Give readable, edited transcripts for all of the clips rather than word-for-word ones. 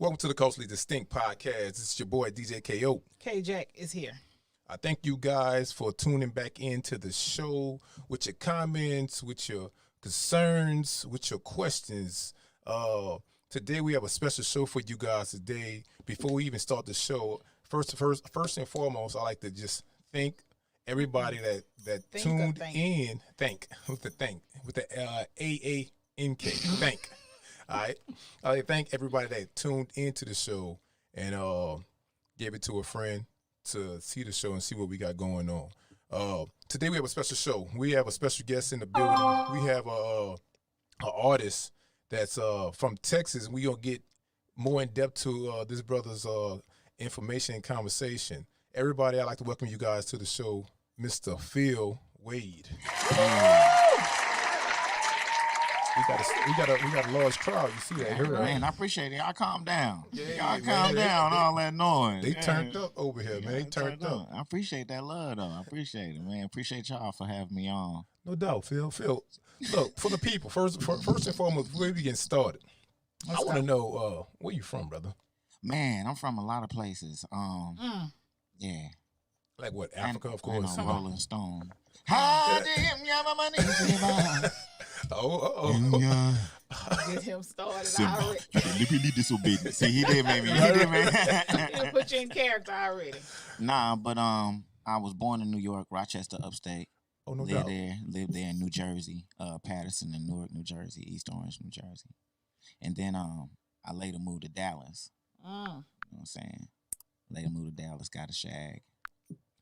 Welcome to the Culturally Distinct Podcast. This is your boy, DJ KO. K-Jack is here. I thank you guys for tuning back into the show with your comments, with your concerns, with your questions. Today we have a special show for you guys today. Before we even start the show, first and foremost, I like to just thank everybody that tuned in. Thank with the AANK. Thank. All right. I like to thank everybody that tuned into the show and gave it to a friend to see the show and see what we got going on. Today we have a special show. We have a special guest in the building. We have an artist that's from Texas. We're going to get more in depth to this brother's information and conversation. Everybody, I'd like to welcome you guys to the show, Mr. Phill Wade. We got a large crowd. You see that here, right? Man, I appreciate it. Y'all calm down. Yeah, Y'all calm down. All that noise. They turned up over here, man. They turned up. I appreciate that love, though. I appreciate it, man. Appreciate y'all for having me on. No doubt, Phill. Look, for the people, first and foremost, before we get started, I want to know where you from, brother. Man, I'm from a lot of places. Yeah. Like what? Africa, of course. And Rolling Stone. How damn y'all my money? Get him started already. If you need disobedience. See, he did make me. He put you in character already. Nah, but I was born in New York, Rochester, upstate. Oh, no doubt. Lived there in New Jersey, Patterson and Newark, New Jersey, East Orange, New Jersey. And then I later moved to Dallas. You know what I'm saying? Later moved to Dallas, got a shag.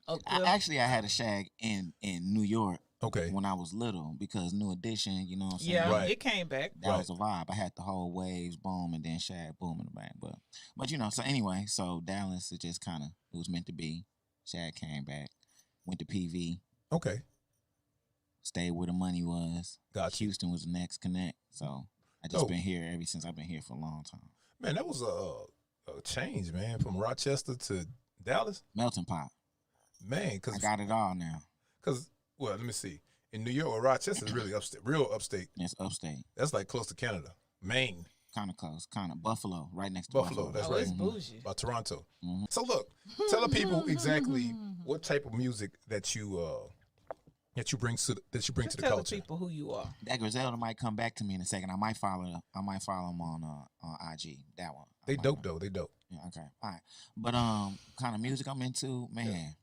Okay. I had a shag in New York. Okay. When I was little, because New Edition, you know what I'm saying? Yeah, right. It came back. That was a vibe. I had the whole waves, boom, and then shag, boom, and the bang. But you know, so anyway, so Dallas, it just kind of, it was meant to be. Shag came back, went to PV. Okay. Stayed where the money was. Gotcha. Houston was the next connect. So I just been here ever since. I've been here for a long time. Man, that was a change, man, from Rochester to Dallas. Melting pot. Man, because I got it all now. Because, well, let me see. In New York, Rochester is really upstate, real upstate. It's upstate. That's like close to Canada. Maine. Kind of close. Kind of Buffalo, right next to Buffalo. That's right. It's bougie. By Toronto. Mm-hmm. So look, tell the people exactly what type of music that you bring to the tell culture. The people who you are. That Griselda might come back to me in a second. I might follow him on IG. That one. They dope though. They dope. Yeah, okay. All right. But kind of music I'm into, man.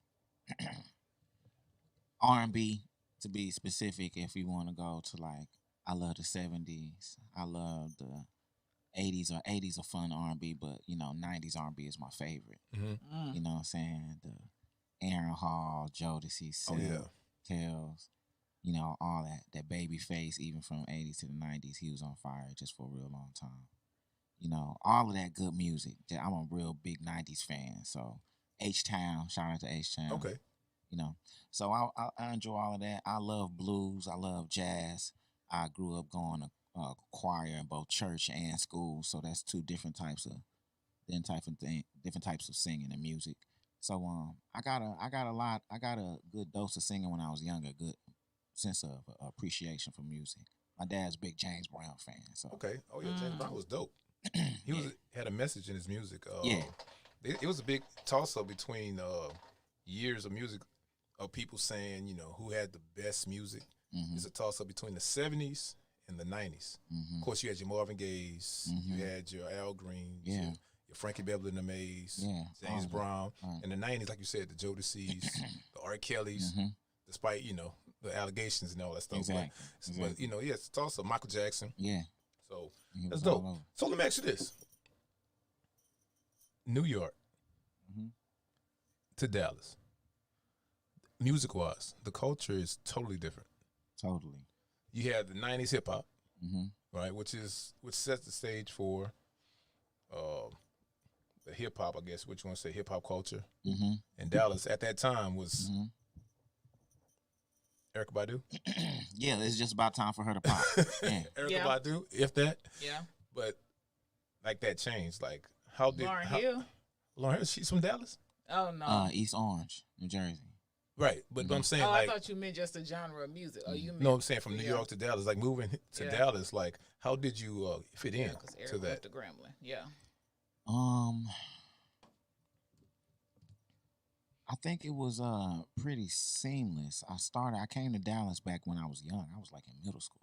R&B, to be specific, if you want to go to, like, I love the 70s. I love the 80s. Or 80s are fun R&B, but, you know, 90s R&B is my favorite. Mm-hmm. You know what I'm saying? The Aaron Hall, Jodeci, Silk, Kells, you know, all that baby face, even from 80s to the 90s, he was on fire just for a real long time. You know, all of that good music. I'm a real big 90s fan, so H-Town, shout out to H-Town. Okay. You know, so I enjoy all of that. I love blues. I love jazz. I grew up going to choir in both church and school, so that's two different types of singing and music. So I got a good dose of singing when I was younger. Good sense of appreciation for music. My dad's a big James Brown fan. So okay. Oh yeah, James Brown was dope. He had a message in his music. It was a big toss up between years of music. Of people saying, you know, who had the best music. Mm-hmm. It's a toss-up between the 70s and the 90s. Mm-hmm. Of course, you had your Marvin Gayes, you had your Al Greens, your Frankie Beverly and the Mays, James Brown. In the 90s, like you said, the Jodeci's, the R. Kellys, despite, you know, the allegations and all that stuff. Exactly. But you know, it's a toss-up. Michael Jackson. Yeah. So, that's dope. So, let me ask you this. New York to Dallas. Music-wise, the culture is totally different. Totally. You have the 90s hip-hop, right, which sets the stage for the hip-hop, I guess, what you want to say, hip-hop culture. And Dallas, at that time, was Erykah Badu. Yeah, it's just about time for her to pop. Yeah. Erykah Badu, if that. Yeah. But, like, that changed. Like, how did... Lauryn Hill? Lauryn Hill, she's from Dallas? Oh, no. East Orange, New Jersey. Right, but I'm saying I like... thought you meant just a genre of music. Oh, you meant... No, I'm saying from New York to Dallas, like moving to Dallas, like how did you fit in to that? To Grambling, Um, I think it was pretty seamless. I came to Dallas back when I was young. I was like in middle school.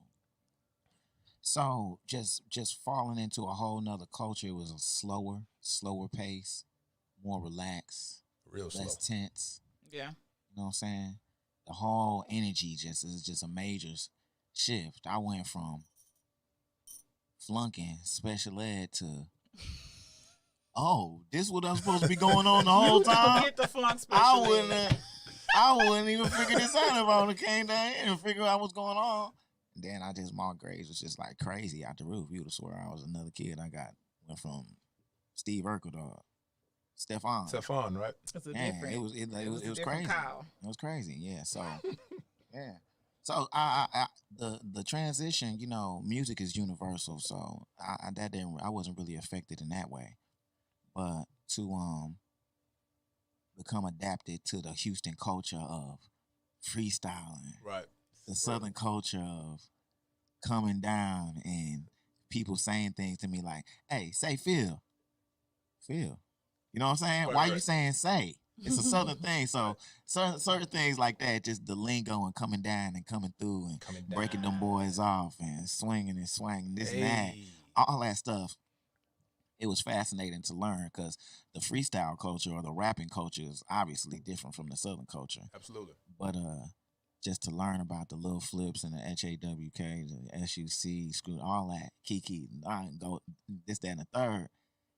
So just falling into a whole nother culture. It was a slower pace, more relaxed, Real slow. less tense. Yeah. You know what I'm saying? The whole energy just is just a major shift. I went from flunking special ed to this what I'm supposed to be going on the whole time. Get the flunk special ed. I wouldn't even figure this out if I would have came down here and figured out what's going on. And then my grades was just like crazy out the roof. You would have swore I was another kid. Went from Steve Urkel to Stephon, right? It's a yeah, different. it was crazy. Kyle. It was crazy. Yeah. So yeah. So I the transition, music is universal. So I wasn't really affected in that way. But to become adapted to the Houston culture of freestyling, right? The Southern culture of coming down and people saying things to me like, "Hey, say Phill." You know what I'm saying? Right, Why right. you saying say? It's a Southern thing. So certain things like that, just the lingo and coming down and coming through and breaking them boys off and swinging and swanging this and that, all that stuff. It was fascinating to learn because the freestyle culture or the rapping culture is obviously different from the Southern culture. Absolutely. But just to learn about the little flips and the HAWK, the SUC, screw all that, Kiki, go this, that, and the third.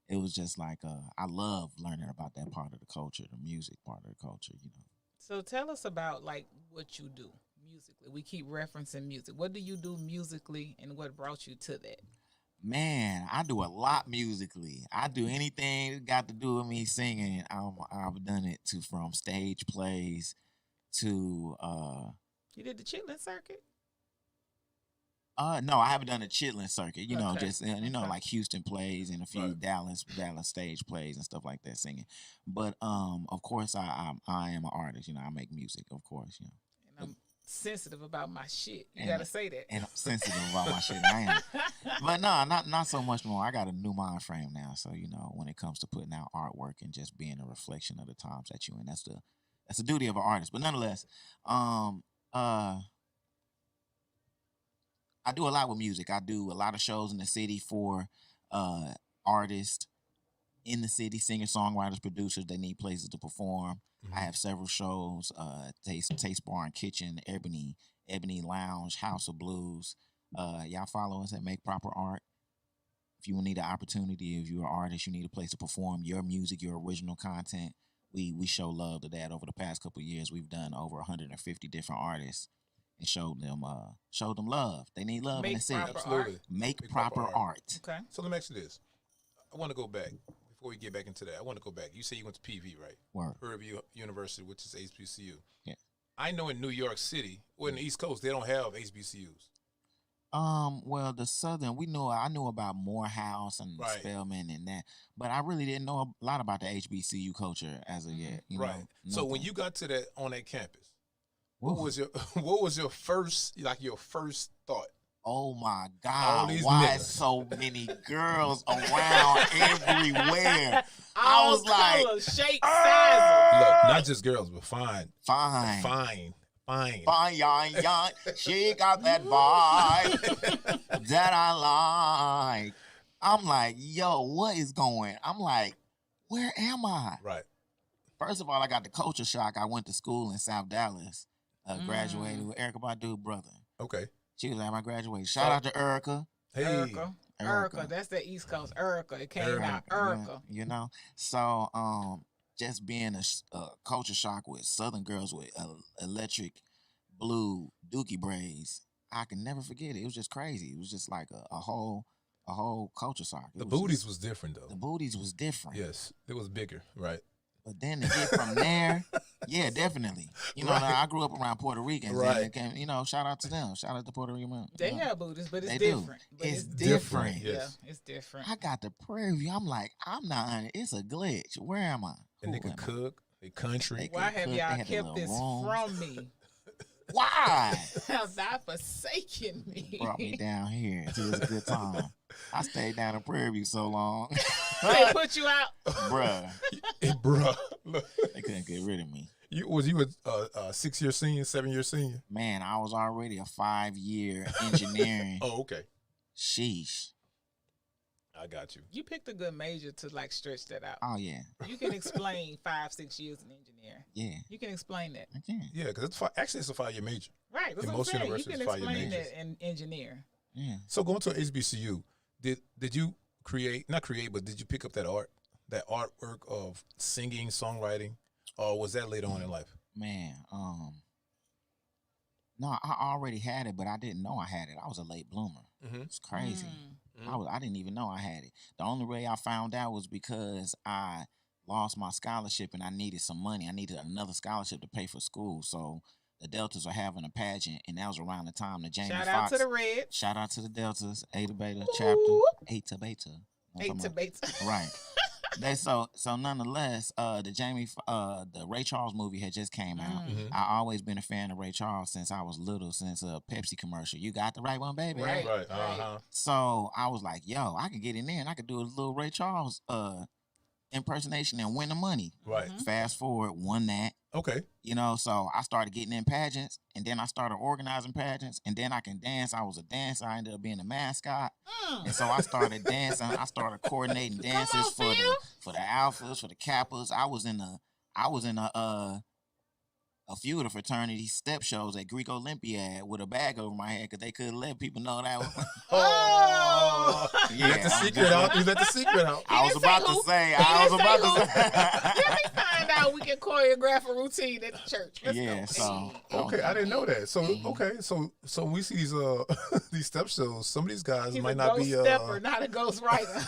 It was just like I love learning about that part of the culture, the music part of the culture. So tell us about like what you do musically. We keep referencing music. What do you do musically, and what brought you to that? Man, I do a lot musically. I do anything that got to do with me singing. I've done it from stage plays to You did the chitlin circuit? No, I haven't done a chitlin circuit. Okay. Just like Houston plays and a few Dallas stage plays and stuff like that singing. But of course I am an artist. I make music, of course. And I'm sensitive about my shit. You And- gotta say that. And I'm sensitive about my shit. I am. But no, not so much more. I got a new mind frame now. So, when it comes to putting out artwork and just being a reflection of the times that you're in, that's the duty of an artist. But nonetheless, I do a lot with music. I do a lot of shows in the city for artists in the city, singers, songwriters, producers. They need places to perform. Mm-hmm. I have several shows, Taste Bar and Kitchen, Ebony Lounge, House of Blues. Y'all follow us at Make Proper Art. If you need an opportunity, if you're an artist, you need a place to perform your music, your original content. We show love to that. Over the past couple of years, we've done over 150 different artists and showed them love. They need love in the city. Absolutely. Make proper art. Okay. So let me ask you this. I want to go back. Before we get back into that, I want to go back. You say you went to PV, right? Word. Purdue University, which is HBCU. Yeah. I know in New York City, or in the East Coast, they don't have HBCUs. Well, the Southern, I knew about Morehouse and Spelman and that, but I really didn't know a lot about the HBCU culture as of yet. Right. So when you got to on that campus, what was your first thought? Oh my God! Why niggas. So many girls around everywhere? I was like, colors, shape, sizes. Look, not just girls, but fine. Yon. She got that vibe that I like. I'm like, yo, what is going? I'm like, where am I? Right. First of all, I got the culture shock. I went to school in South Dallas. Graduated with Erica Badu, brother. Okay. She was at my graduation. Shout out to Erica. Hey. Erica. That's the East Coast. Erica. It came out. Erica. So just being a culture shock with Southern girls with electric blue dookie braids, I can never forget it. It was just crazy. It was just like a whole culture shock. The booties was different though. The booties was different. Yes, it was bigger, right? But then to get from there, yeah, definitely. I grew up around Puerto Ricans. Right. And it came, shout out to them. Shout out to Puerto Rican. They have booties, but it's They different. do. But It's different. Yes. Yeah, it's different. I got the Prairie View. I'm like, I'm not. It's a glitch. Where am I? And they could cook. They country. Why have cook. y'all They had kept this from me? Why? Have not forsaken me. Brought me down here to this good time. I stayed down in Prairie View so long. They put you out, bruh. Bruh. Look, They couldn't get rid of me. you a 6-year senior, 7-year senior? Man, I was already a 5-year engineering. Oh, okay. Sheesh. I got you. you picked a good major to like stretch that out. Oh yeah. You can explain 5-6 years in engineering. Yeah. You can explain that. I can. Yeah, because it's a 5-year major. Right. That's In what most I'm saying. You universities, can 5-year explain majors. that in engineering. Yeah. So going to HBCU, did you not create, but did you pick up that artwork of singing, songwriting, or was that later on in life? Man, no, I already had it, but I didn't know I had it. I was a late bloomer. Mm-hmm. It's crazy. Mm. I didn't even know I had it. The only way I found out was because I lost my scholarship and I needed some money. I needed another scholarship to pay for school. So the Deltas were having a pageant, and that was around the time that Jamie Shout Foxx. out to the Reds. Shout out to the Deltas, Eta Beta chapter, Eta Beta. Eight to beta. Right. So nonetheless, the Ray Charles movie had just came out. Mhm. I always been a fan of Ray Charles since I was little, since a Pepsi commercial. You got the right one, baby. Right. Right. Uh-huh. So I was like, yo, I could get in there and I could do a little Ray Charles impersonation and win the money. Right. Mhm. Fast forward, won that. Okay. So I started getting in pageants, and then I started organizing pageants, and then I can dance. I was a dancer. I ended up being a mascot. And so I started dancing. I started coordinating dances for the alphas, for the kappas. I was in a few of the fraternity step shows at Greek Olympiad with a bag over my head because they couldn't let people know that. Oh, Yeah, you let the secret out. You let the secret out. I was about to say. Let me find out. We can choreograph a routine at the church. Let's Yeah, go. so Okay, I didn't know that. So okay, so we see these these step shows. Some of these guys He's might a not ghost be stepper, not a ghost writer.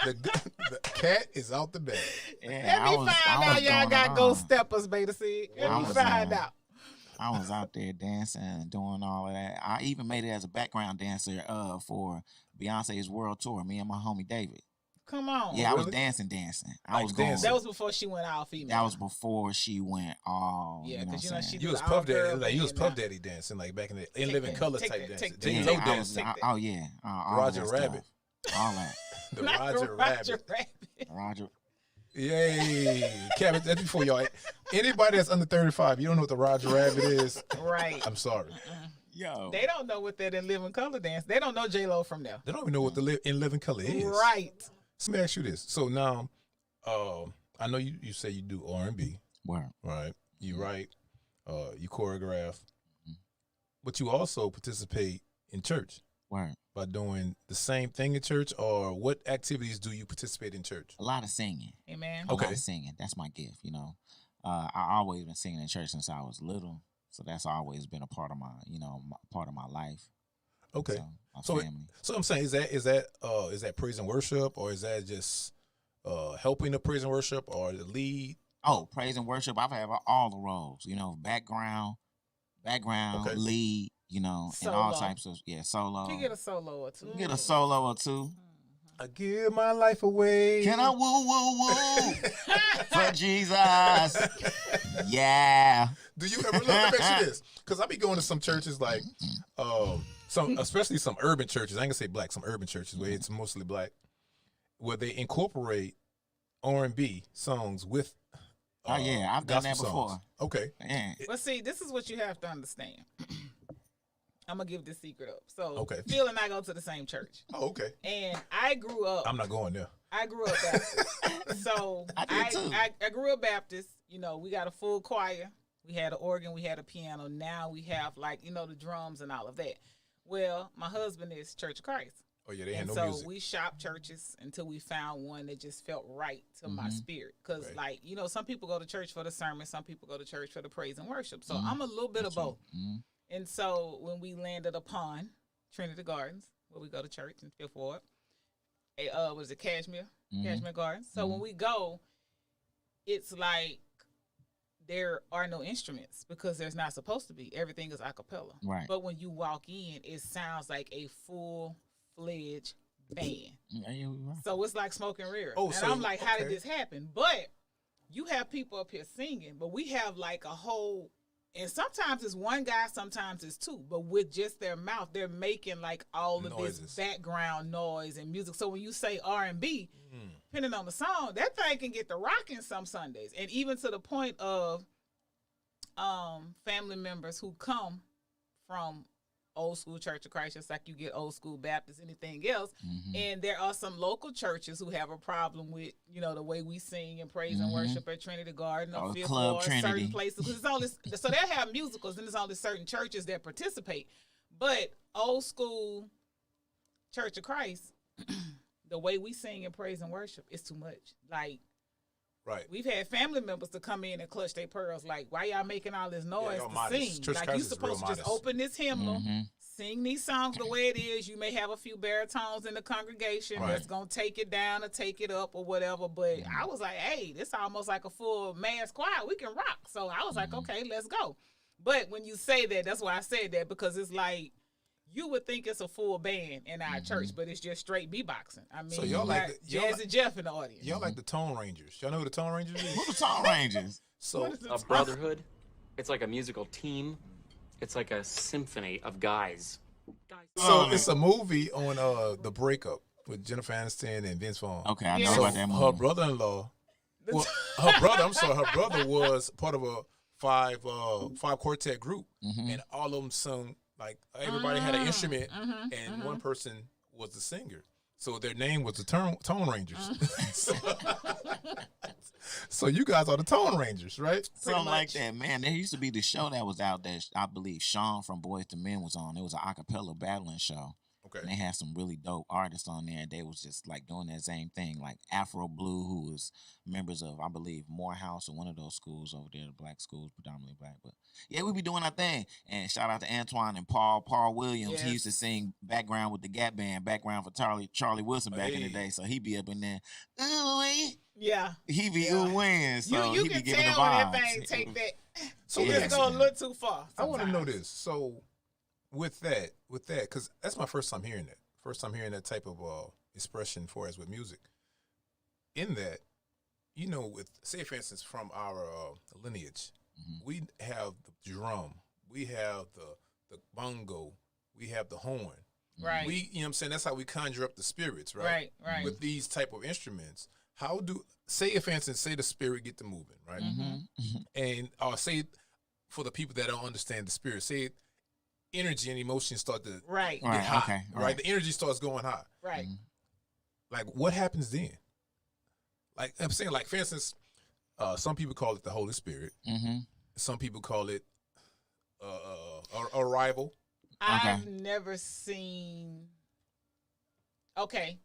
the cat is out the bag. Yeah, Let me find out y'all got ghost steppers, Beta Sid. Let me find out. I was out there dancing and doing all of that. I even made it as a background dancer for Beyonce's world tour. Me and my homie David. Come on. Yeah, I was really? dancing. I was dancing. That was before she went all female. That was before she went all. Yeah, you know because what I'm saying? she You was the Puff Daddy, all-girl like you was band Puff now. Daddy dancing, like back in the Take Living that, Color take type that, dancing. take J that. Lo Yeah, dancing. oh yeah, all Roger that stuff. Rabbit. All that. The Not Roger Rabbit. Roger. Yay, Kevin, that's before y'all. Anybody that's under 35, you don't know what the Roger Rabbit is. Right. I'm sorry. Yo. They don't know what that in Living Color dance. They don't know J-Lo from there. They don't even know what the in Living Color is. Right. So let me ask you this. So now, I know you say you do R&B, Word. right? You write, you choreograph, but you also participate in church Word. by doing the same thing in church, or what activities do you participate in church? A lot of singing. Amen. A lot Okay. of singing. That's my gift. I always been singing in church since I was little, so that's always been a part of my, part of my life. Okay. So, my So, family. so I'm saying, is that praise and worship, or is that just helping the praise and worship, or the lead? Oh, praise and worship. I've had all the roles. background, Okay. lead. And all Solo. types of solo. You get a solo or two. Get a solo or two. I give my life away. Can I woo for Jesus? Yeah. Do you ever let me ask you this? Because I be going to some churches like especially some urban churches. I ain't gonna say black, some urban churches where it's mostly black, where they incorporate R&B songs with Oh yeah, I've done that gospel before. songs. Okay. Yeah. But see, this is what you have to understand. I'm gonna give this secret up. So, Okay. Phil and I go to the same church, Oh, okay. and I grew up. I'm not going there. I grew up Baptist. So I did too. I grew up Baptist. We got a full choir. We had an organ. We had a piano. Now we have the drums and all of that. Well, my husband is Church of Christ. Oh yeah, they had And no so music. we shopped churches until we found one that just felt right to my spirit. Because, Right. some people go to church for the sermon. Some people go to church for the praise and worship. So I'm a little bit of both. Mhm. And so when we landed upon Trinity Gardens, where we go to church in Fifth Ward, was it Cashmere? Mhm. Cashmere Gardens. So when we go, it's like there are no instruments because there's not supposed to be. Everything is a cappella. Right. But when you walk in, it sounds like a full-fledged band. Yeah, we were. So it's like smoke and mirrors. Oh, And so- I'm like, how did okay. this happen? But you have people up here singing, but we have like a whole And sometimes it's one guy, sometimes it's two. But with just their mouth, they're making like all of this background noise and music. So when you say R&B, depending on the song, that thing can get the rocking some Sundays. And even to the point of family members who come from old school Church of Christ, just like you get old school Baptist, anything else. And there are some local churches who have a problem with, you know, the way we sing and praise and worship at Trinity Garden or Fifth Ward, certain places. It's all this, so they'll have musicals, and there's only certain churches that participate. But old school Church of Christ, the way we sing and praise and worship is too much. Like, we've had family members to come in and clutch their pearls. Like, why y'all making all this noise to sing? Church like, you supposed to just open this hymnal, sing these songs the way it is. You may have a few baritones in the congregation that's going to take it down or take it up or whatever. But I was like, hey, this almost like a full mass choir. We can rock. So I was like, okay, let's go. But when you say that, that's why I said that, because it's like, you would think it's a full band in our church, but it's just straight beatboxing. I mean, so y'all like Jazzy Jeff in the audience. Y'all like the Tone Rangers. Y'all know who the Tone Rangers is? What the Tone Rangers? So a brotherhood. It's like a musical team. It's like a symphony of guys. So it's a movie on The Breakup with Jennifer Aniston and Vince Vaughn. Okay, I know about that movie. Her brother-in-law, her brother was part of a five quartet group, and all of them sung. Like, everybody had an instrument, and one person was the singer. So their name was the Tone Rangers. So you guys are the Tone Rangers, right? Something like that, man. There used to be the show that was out that I believe Sean from Boys to Men was on. It was an a cappella battling show. Okay. And they had some really dope artists on there. They was just like doing that same thing, like Afro Blue, who was members of, I believe, Morehouse or one of those schools over there, the black schools, predominantly black. But yeah, we be doing our thing. And shout out to Antoine and Paul Williams. Yes. He used to sing background with the Gap Band, background for Charlie Wilson back in the day. So he be up in there. Ooh, yeah. He be ooh-win. So you he can be giving tell the vibes. When that thing take that. So just go a little too far. Sometimes. I want to know this. So with that, because that's my first time hearing that. First time hearing that type of expression for us with music. In that, you know, with, say for instance, from our lineage, we have the drum, we have the bongo, we have the horn. Right. We, you know what I'm saying? That's how we conjure up the spirits, right? Right. With these type of instruments. How do, say if for instance, say the spirit get to moving, right? And say for the people that don't understand the spirit, say energy and emotion start to get high, okay, right? The energy starts going high. Right. Like, what happens then? Like, I'm saying, like, for instance, some people call it the Holy Spirit. Some people call it arrival. I've never seen... Okay.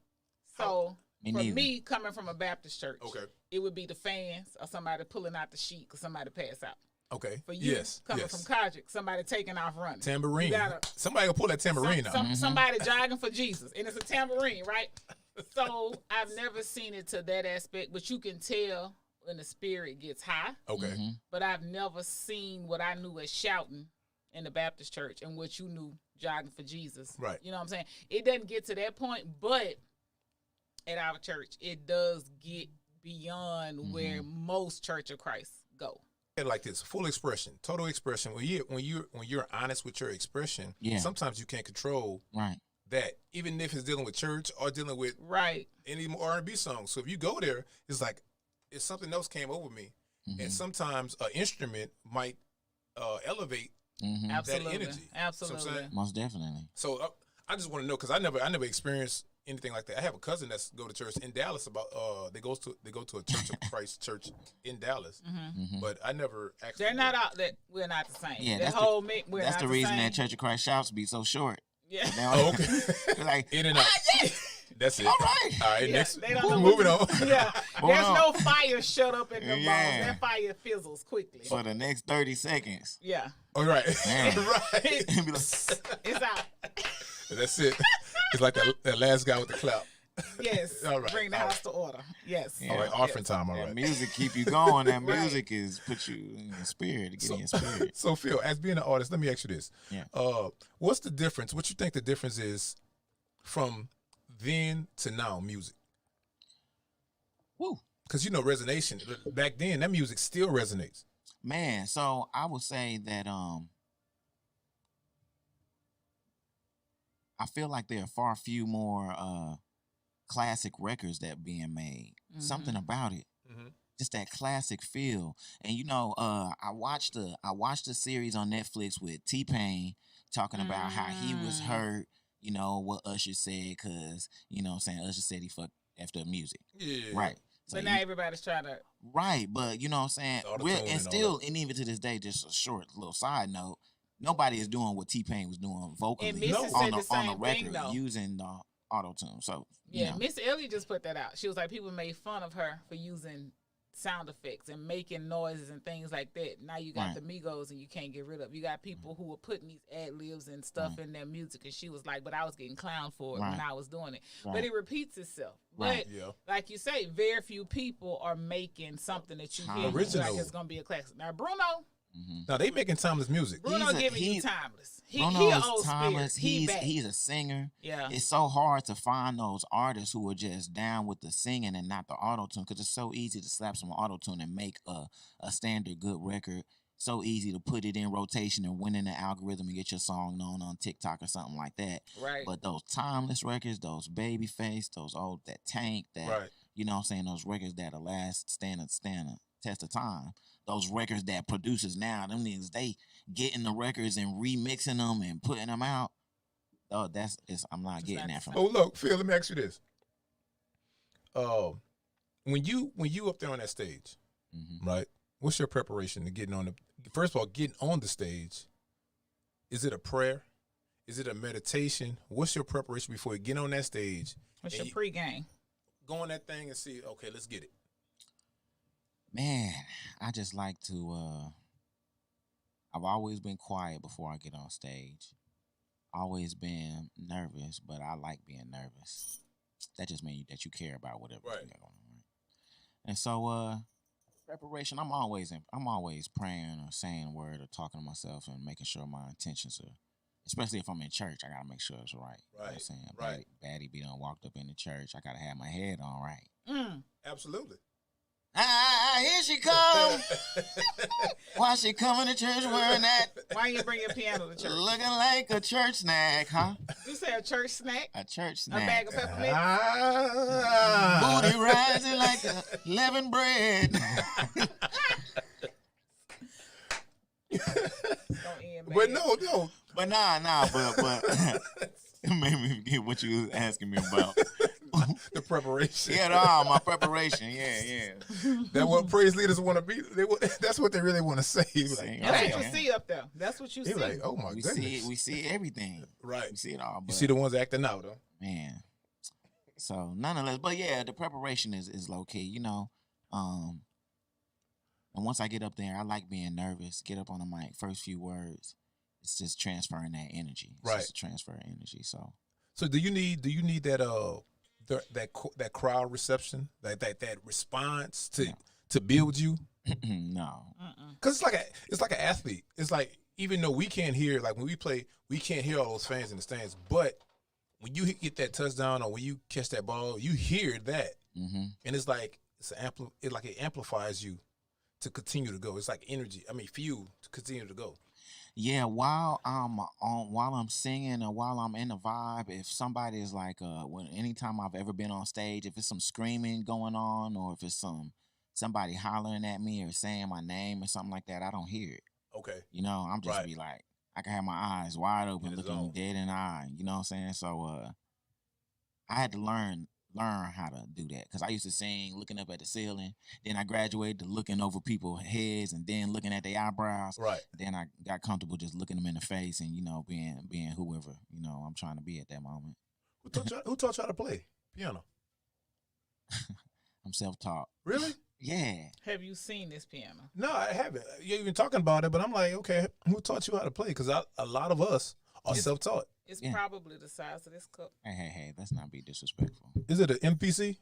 So, me, coming from a Baptist church, it would be the fans or somebody pulling out the sheet because somebody passed out. Okay. For you, coming from Kojic, somebody taking off running. Tambourine. Somebody will pull that tambourine out. Somebody jogging for Jesus, and it's a tambourine, right? So I've never seen it to that aspect, but you can tell when the spirit gets high. Okay. But I've never seen what I knew as shouting in the Baptist church and what you knew jogging for Jesus. Right. You know what I'm saying? It doesn't get to that point, but at our church, it does get beyond where most Church of Christ go. Like this, full expression, total expression. When you're honest with your expression, sometimes you can't control that, even if it's dealing with church or dealing with any R&B songs. So if you go there, it's like if something else came over me, and sometimes an instrument might elevate that energy. Absolutely, you know most definitely. So I just want to know, because I never experienced anything like that. I have a cousin that's go to church in Dallas. They go to a Church of Christ church in Dallas, but I never actually. They're not out. That we're not the same. Yeah, that's the reason that Church of Christ shouts be so short. Yeah. Okay. Like in and out. That's it. All right. Next. Moving on. Yeah. There's no fire shut up in the bones. That fire fizzles quickly. For the next 30 seconds. Yeah. All right. Right. It's out. That's it. It's like that last guy with the clap. Yes. All right. Bring the house to order. Yes. All right. Offering time. All right. That music keep you going. That music is put you in your spirit, to get in your spirit. So Phill, as being an artist, let me ask you this. Yeah. What's the difference? What you think the difference is from then to now music? Woo. Because, resonation. Back then, that music still resonates. Man, so I would say that I feel like there are far few more classic records that being made. Something about it. Just that classic feel. And I watched the series on Netflix with T-Pain talking about how he was hurt, what Usher said, cause Usher said he fucked after music. Yeah. Right. So but now everybody's trying to right, but you know what I'm saying? And still, and even to this day, just a short little side note, nobody is doing what T-Pain was doing vocally on the record using the auto-tune. So Miss Elliott just put that out. She was like, people made fun of her for using sound effects and making noises and things like that. Now you got the Migos and you can't get rid of. You got people who were putting these ad-libs and stuff in their music, and she was like, but I was getting clowned for it when I was doing it. But it repeats itself. But like you say, very few people are making something that you hear original. Like it's gonna be a classic. Now Bruno, now they making timeless music. Bruno giving you timeless. Bruno is timeless. He's a singer. Yeah, it's so hard to find those artists who are just down with the singing and not the auto tune, because it's so easy to slap some auto tune and make a standard good record. So easy to put it in rotation and win in the algorithm and get your song known on TikTok or something like that. Right. But those timeless records, those Babyface, those old that Tank, that you know what I'm saying, those records that will stand a test of time. Those records that producers now, them niggas, they getting the records and remixing them and putting them out. Oh, I'm not getting that from. Oh, look, Phil, let me ask you this. When you up there on that stage, right? What's your preparation to getting on first of all, getting on the stage? Is it a prayer? Is it a meditation? What's your preparation before you get on that stage? What's your pregame? Go on that thing and see, okay, let's get it. Man, I just like to, I've always been quiet before I get on stage. Always been nervous, but I like being nervous. That just means that you care about whatever you got going on. And so, preparation, I'm always praying or saying a word or talking to myself and making sure my intentions are, especially if I'm in church, I gotta make sure it's right. You know what I'm saying? Baddie be done walked up in the church. I gotta have my head on right. Absolutely. Here she come. Why she coming to church wearing that? Why you bring your piano to church? Looking like a church snack, huh? You say a church snack? A church snack. A bag of peppermint? Booty rising like a leavened bread. But no. But it made me forget what you was asking me about. The preparation. Yeah, my preparation. Yeah. That's what praise leaders want to be. That's what they really want to say. Like, that's what you see up there. That's what you see. Like, oh my goodness. We see everything. Right. We see it all. You see the ones acting out, though. Man. So nonetheless, but yeah, the preparation is low key, And once I get up there, I like being nervous. Get up on the mic, first few words. It's just transferring that energy. It's just a transfer of energy. So do you need that that crowd reception, that response to build you? No, because it's like an athlete. It's like, even though we can't hear, like when we play, we can't hear all those fans in the stands, but when you get that touchdown or when you catch that ball, you hear that, and it's like it amplifies you to continue to go. It's like energy. I mean, fuel to continue to go. Yeah, while I'm singing or while I'm in the vibe, if somebody is like, anytime I've ever been on stage, if it's some screaming going on or if it's somebody hollering at me or saying my name or something like that, I don't hear it. Okay. I'm just be like, I can have my eyes wide open, looking dead in the eye. You know what I'm saying? So I had to learn how to do that, because I used to sing looking up at the ceiling. Then I graduated to looking over people's heads and then looking at their eyebrows. Right. Then I got comfortable just looking them in the face and being whoever I'm trying to be at that moment. Who taught you how to play piano? I'm self-taught. Really? Yeah. Have you seen this piano? No, I haven't. You're even talking about it, but I'm like, okay, who taught you how to play? Because a lot of us are self-taught. It's probably the size of this cup. Hey, let's not be disrespectful. Is it an MPC?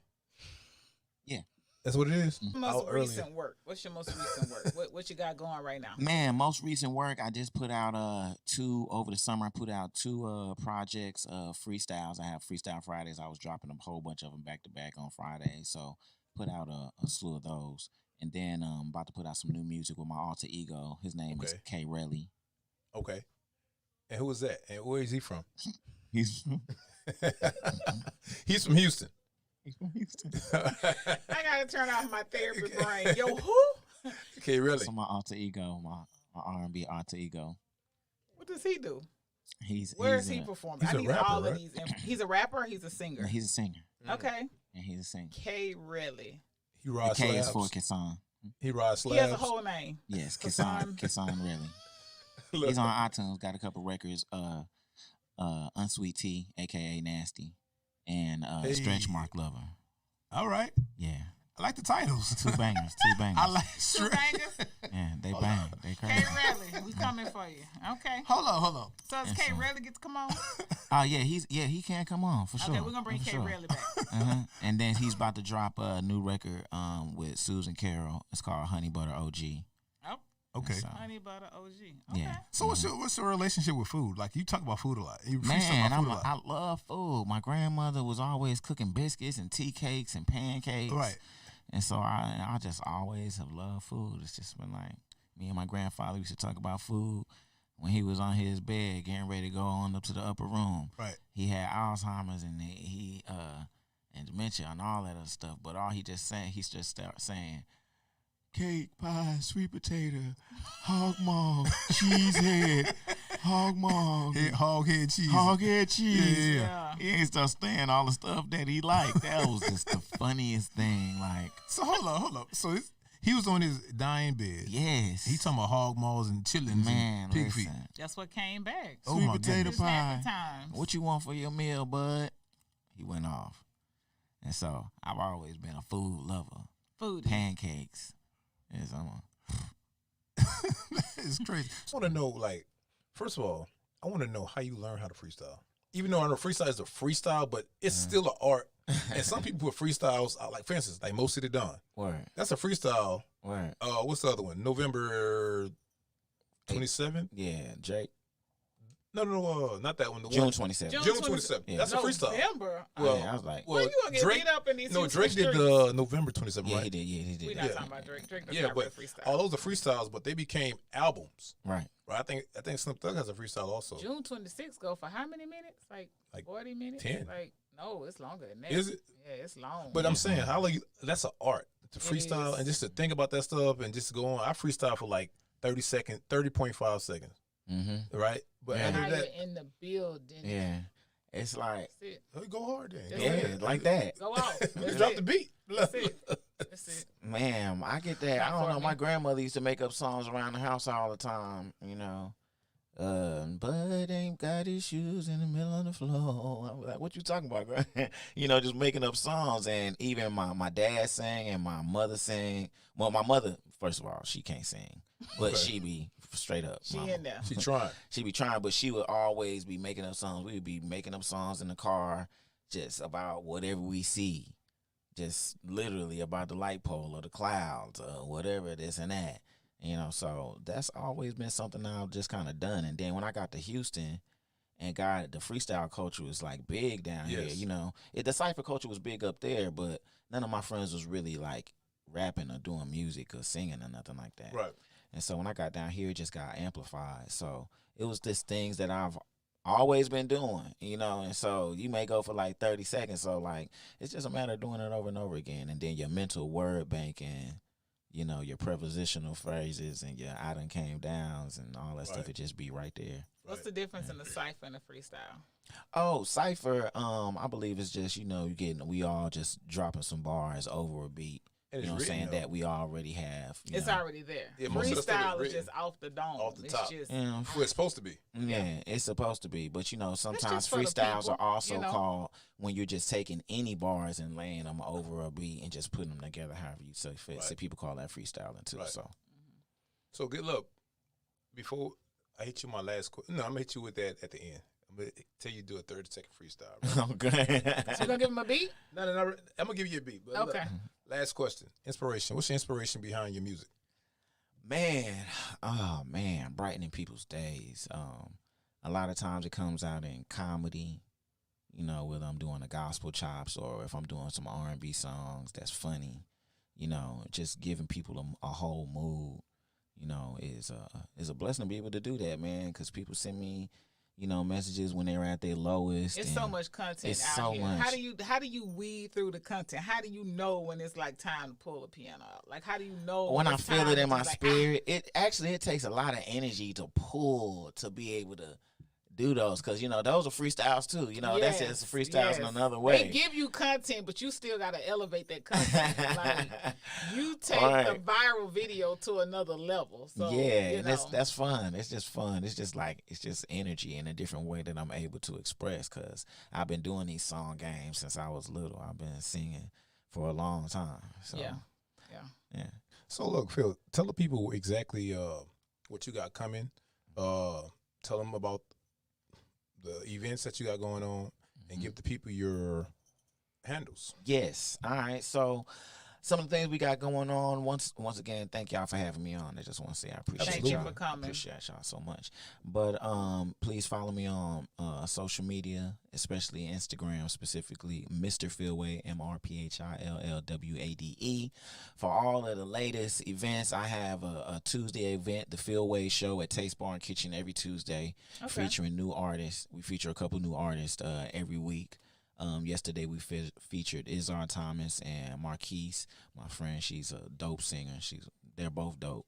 Yeah. That's what it is? Most recent work. What's your most recent work? What you got going right now? Man, most recent work, I just put out over the summer. I put out two projects, freestyles. I have Freestyle Fridays. I was dropping a whole bunch of them back to back on Fridays. So put out a slew of those. And then about to put out some new music with my alter ego. His name is K. Relly. Okay. And who is that? And where is he from? He's He's from Houston. He's from Houston. I gotta turn off my therapy brain. Yo, who? Okay, really? So my alter ego, my R&B alter ego. What does he do? Where is he performing? He's I need a rapper, all right? of these. He's a rapper. Or he's a singer. He's a singer. Okay. And he's a singer. K. Relly. He rides K slabs. is for Kisan. He rides slabs. He has a whole name. Yes, Kisan Relly. He's on iTunes. Got a couple records. Unsweet Tea, aka Nasty, and Stretch Mark Lover. All right. Yeah. I like the titles. Two bangers. I like Two bangers. Yeah, they bang. They K. crazy. Relly, we coming for you. Okay. Hold on. So does K. Relly get to come on? Yeah, he can come on for sure. Okay, we're gonna bring K. Relly back. And then he's about to drop a new record with Susan Carroll. It's called Honey Butter OG. Oh, okay. So, Honey Butter OG. Okay. yeah. So what's your relationship with food? Like, you talk about food a lot. You freestyle Man, about food a lot. I love food. My grandmother was always cooking biscuits and tea cakes and pancakes. Right. And so I just always have loved food. It's just been like me and my grandfather used to talk about food when he was on his bed getting ready to go on up to the upper room. Right. He had Alzheimer's and he and dementia and all that other stuff. But all he just started saying, cake, pie, sweet potato, hog maw, cheese head, hog maw, Hog head cheese. hog head cheese. Yeah. He ain't start saying all the stuff that he liked. That was just the funniest thing. Like, So hold up. So he was on his dying bed. yes. He talking about hog maws and chitlins Man, and pig listen. feet. That's what came back. Oh Sweet my potato goodness. It's pie. happy times. What you want for your meal, bud? He went off. And so I've always been a food lover. Food. Pancakes. Yes, It's crazy. I want to know, like, first of all, I want to know how you learn how to freestyle. Even though I know freestyle is a freestyle, but it's still an art. And some people put freestyles, like, for instance, like Mo City Don. Word. That's a freestyle. Word. What's the other one? November 27th? Yeah, Drake. No, not that one. The June one. 27th. June June 27th. Yeah. That's a freestyle. November. Well, Yeah, I was like, Well, you gonna get beat up in these No, Houston Drake did streets. the November 27th, yeah, right? he did. Yeah, he did. We're not Yeah. talking about Drake. Drake does Yeah, not but rap freestyle. all those are freestyles, but they became albums, Right. right? I think Snoop Dogg has a freestyle also. June 26th go for how many minutes? Like 40 minutes? 10. Like, no, it's longer than that. Is it? Yeah, it's long. But I'm saying, that's an art to freestyle is. and just to think about that stuff and just to go on. I freestyle for like 30.5 seconds, Mm-hmm. right? But Yeah. now after that, you're in the building. Yeah. It's like, That's it. oh, go hard then. That's Go yeah, ahead. like that. Go off. That's Drop it. the beat. That's it. That's it. Man, I get that. I Not don't for know. me. My grandmother used to make up songs around the house all the time, you know. Bud ain't got his shoes in the middle of the floor. I was like, what you talking about, girl? You know, just making up songs. And even my dad sang and my mother sang. Well, my mother, first of all, she can't sing. But she be straight up. She mama. in there. She trying. She be trying, but she would always be making up songs. We would be making up songs in the car just about whatever we see. Just literally about the light pole or the clouds or whatever, this and that. You know, so that's always been something I've just kind of done. And then when I got to Houston and the freestyle culture was like big down here, Yes. you know. The cypher culture was big up there, but none of my friends was really like rapping or doing music or singing or nothing like that. Right. And so when I got down here, it just got amplified. So it was just things that I've always been doing, you know. And so you may go for like 30 seconds. So like, it's just a matter of doing it over and over again. And then your mental word bank and, you know, your prepositional phrases and your I done came downs and all that stuff, Right. it just be right there. What's the difference in the cipher and the freestyle? Oh, cypher, I believe it's just, you know, we all just dropping some bars over a beat. And You know it's what I'm saying? written, That we already have. you It's know. already there. Yeah, most of the stuff is Freestyle is written just off the dome. off the It's top. just Yeah. Who it's supposed to be. Yeah, it's supposed to be. But, you know, sometimes just for the freestyles people, are also you know? called when you're just taking any bars and laying them over a beat and just putting them together however you see fit. Right. So people call that freestyling too. Right. So, So good luck. Before I hit you my last question, no, I'm gonna hit you with that at the end. I'm gonna tell you to do a 30-second freestyle. Right? okay. So you gonna give him a beat? no, I'm gonna give you a beat. But Okay. look, last question. Inspiration. What's your inspiration behind your music? Man, oh man, brightening people's days. A lot of times it comes out in comedy, you know, whether I'm doing a gospel chops or if I'm doing some R&B songs that's funny. you know, just giving people a whole mood, you know, is a blessing to be able to do that, man. Because people send me, you know, messages when they're at their lowest. It's so much content it's out so here. much. How do you weed through the content? How do you know when it's like time to pull a piano out? Like, how do you know when I it's feel time it to in my just, like, spirit? It takes a lot of energy to pull to be able to do those, because you know those are freestyles too. You know, that's just freestyles in another way. They give you content, but you still got to elevate that content. Like, you take the viral video to another level. So, yeah, and that's fun. It's just fun. It's just energy in a different way that I'm able to express, because I've been doing these song games since I was little. I've been singing for a long time. So yeah. So look, Phill, tell the people exactly what you got coming. Tell them about the events that you got going on, and give the people your handles. Yes. All right. So some of the things we got going on, once again, thank y'all for having me on. I just want to say I appreciate Thank you y'all. for coming. Appreciate y'all so much. But please follow me on social media, especially Instagram, specifically Mr. Phill Wade, MrPhillWade. For all of the latest events, I have a Tuesday event, the Phill Wade Show at Taste Bar and Kitchen every Tuesday, featuring new artists. We feature a couple new artists every week. Yesterday we featured Izar Thomas and Marquise, my friend. She's a dope singer. They're both dope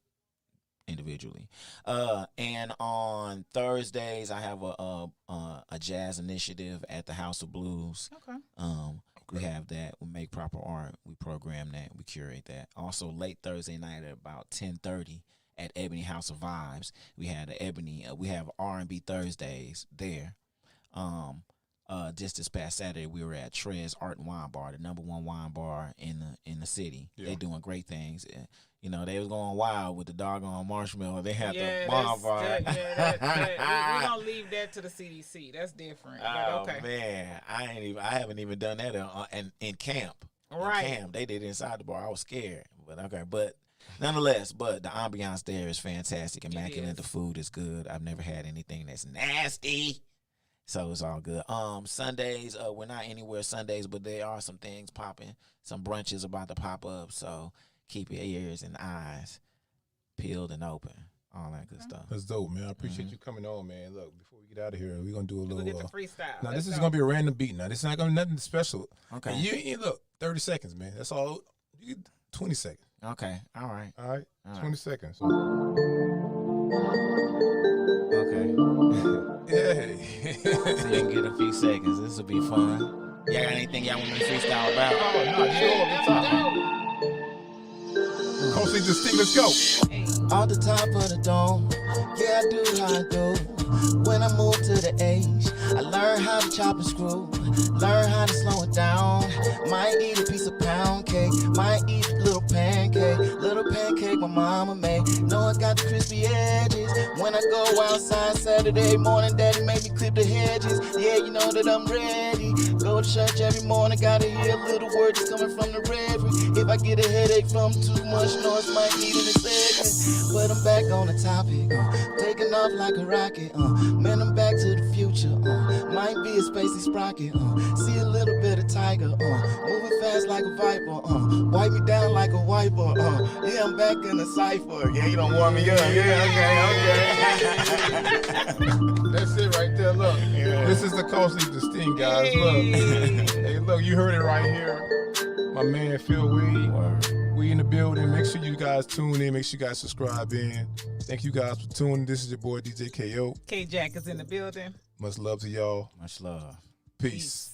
individually. And on Thursdays I have a jazz initiative at the House of Blues. We have that. We make proper art. We program that. We curate that. Also late Thursday night at about 10:30 at Ebony House of Vibes. We had we have R&B Thursdays there. Just this past Saturday, we were at Trez Art and Wine Bar, the #1 wine bar in the city. Yeah. They doing great things. You know, they was going wild with the doggone marshmallow. They had the wine bar. We don't leave that to the CDC. That's different. Oh man, I haven't even done that in camp. Right. In camp, they did it inside the bar. I was scared, but okay. But nonetheless, the ambiance there is fantastic. Immaculate. The food is good. I've never had anything that's nasty. So it's all good. Sundays, we're not anywhere Sundays, but there are some things popping. Some brunches about to pop up. So keep your ears and eyes peeled and open. All that good stuff. That's dope, man. I appreciate you coming on, man. Look, before we get out of here, we're going to do a little... We'll get the freestyle. Now, this is going to be a random beat. Now, this is not going to be nothing special. Okay. And you look, 30 seconds, man. That's all. You get 20 seconds. Okay. All right. 20 seconds. Okay. Yeah. So you can get a few seconds. This will be fun. Y'all got anything y'all want me to freestyle about? Oh, no, Coach, just think, let's go. Off the top of the dome, yeah, I do how I do. When I moved to the age, I learned how to chop and screw, learn how to slow it down. Might eat a piece of pound cake, might eat a little pancake my mama made. Know I got the crispy edges. When I go outside Saturday morning, daddy made me clip the hedges. Yeah, you know that I'm ready. Go to church every morning, gotta hear a little word that's coming from the reverend. If I get a headache from too much noise, might need an segment. But I'm back on the topic, taking off like a rocket. Man, I'm back to the future. Might be a spacey sprocket. See a little bit of tiger. Moving fast like a viper. Wipe me down like a wiper. Yeah, I'm back in the cipher. Yeah, you don't warm me up. Yeah, okay. That's it right there. Look, this is the Coach the Sting, guys. Look, hey, look, you heard it right here. My man Phill Wade. We in the building. Make sure you guys tune in. Make sure you guys subscribe in. Thank you guys for tuning. This is your boy DJ KO. K Jack is in the building. Much love to y'all. Much love. Peace.